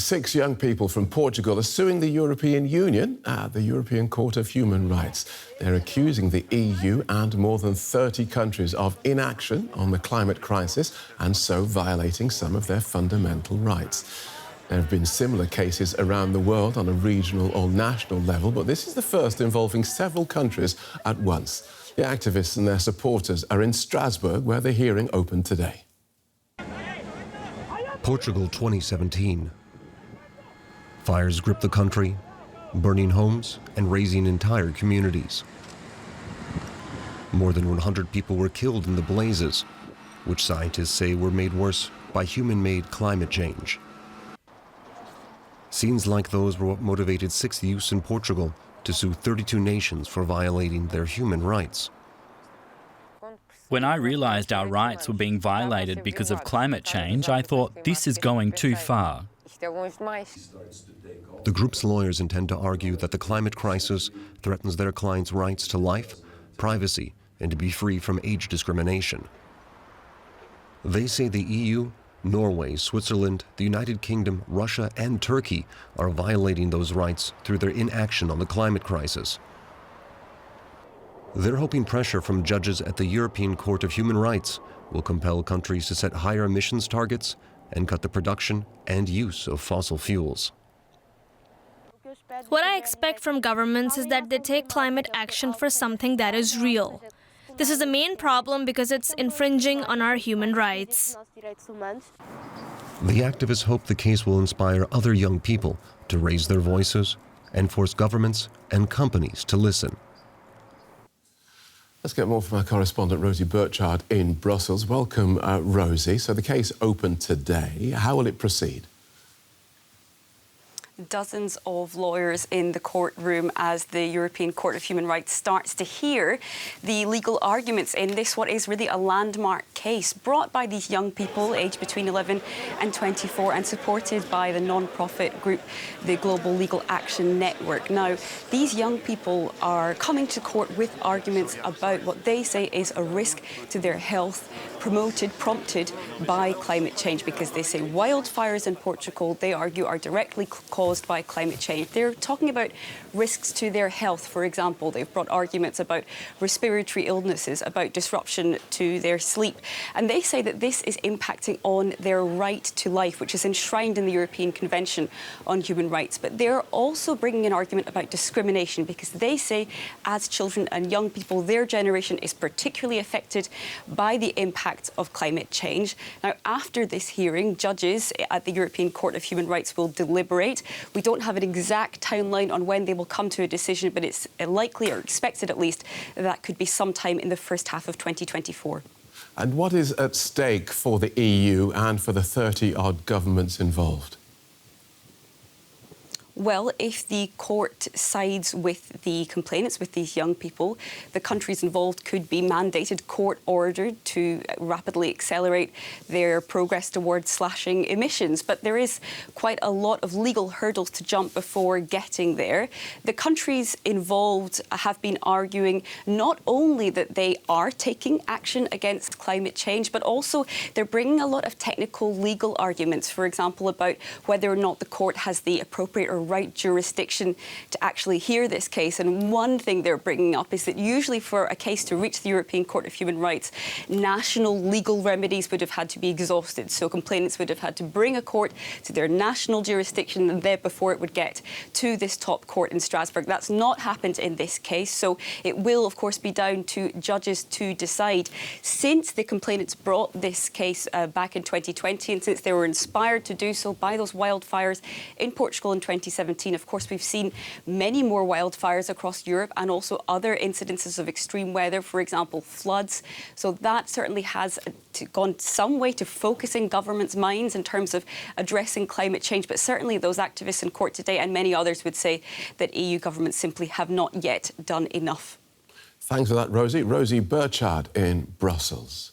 6 young people from Portugal are suing the European Union at the European Court of Human Rights. They're accusing the EU and more than 30 countries of inaction on the climate crisis and so violating some of their fundamental rights. There have been similar cases around the world on a regional or national level, but this is the first involving several countries at once. The activists and their supporters are in Strasbourg, where the hearing opened today. Portugal 2017. Fires gripped the country, burning homes and razing entire communities. More than 100 people were killed in the blazes, which scientists say were made worse by human-made climate change. Scenes like those were what motivated 6 youths in Portugal to sue 32 nations for violating their human rights. When I realised our rights were being violated because of climate change, I thought this is going too far. The group's lawyers intend to argue that the climate crisis threatens their clients' rights to life, privacy, and to be free from age discrimination. They say the EU, Norway, Switzerland, the United Kingdom, Russia, and Turkey are violating those rights through their inaction on the climate crisis. They're hoping pressure from judges at the European Court of Human Rights will compel countries to set higher emissions targets and cut the production and use of fossil fuels. What I expect from governments is that they take climate action for something that is real. This is the main problem because it's infringing on our human rights. The activists hope the case will inspire other young people to raise their voices and force governments and companies to listen. Let's get more from our correspondent Rosie Burchard in Brussels. Welcome, Rosie. So the case opened today. How will it proceed? Dozens of lawyers in the courtroom as the European Court of Human Rights starts to hear the legal arguments in this, what is really a landmark case brought by these young people aged between 11 and 24 and supported by the non-profit group, the Global Legal Action Network. Now, these young people are coming to court with arguments about what they say is a risk to their health, prompted by climate change, because they say wildfires in Portugal, they argue, are directly caused by climate change. They're talking about risks to their health, for example. They've brought arguments about respiratory illnesses, about disruption to their sleep. And they say that this is impacting on their right to life, which is enshrined in the European Convention on Human Rights. But they're also bringing an argument about discrimination, because they say as children and young people, their generation is particularly affected by the impact of climate change. Now, after this hearing, judges at the European Court of Human Rights will deliberate. We don't have an exact timeline on when they will come to a decision, but it's likely, or expected at least, that could be sometime in the first half of 2024. And what is at stake for the EU and for the 30-odd governments involved? Well, if the court sides with the complainants, with these young people, the countries involved could be mandated, court-ordered to rapidly accelerate their progress towards slashing emissions. But there is quite a lot of legal hurdles to jump before getting there. The countries involved have been arguing not only that they are taking action against climate change, but also they're bringing a lot of technical legal arguments, for example, about whether or not the court has the appropriate or right jurisdiction to actually hear this case. And one thing they're bringing up is that usually for a case to reach the European Court of Human Rights, national legal remedies would have had to be exhausted. So complainants would have had to bring a court to their national jurisdiction and there before it would get to this top court in Strasbourg. That's not happened in this case. So it will, of course, be down to judges to decide. Since the complainants brought this case back in 2020, and since they were inspired to do so by those wildfires in Portugal in 2017, of course, we've seen many more wildfires across Europe and also other incidences of extreme weather, for example, floods. So that certainly has gone some way to focusing governments' minds in terms of addressing climate change. But certainly those activists in court today and many others would say that EU governments simply have not yet done enough. Thanks for that, Rosie. Rosie Burchard in Brussels.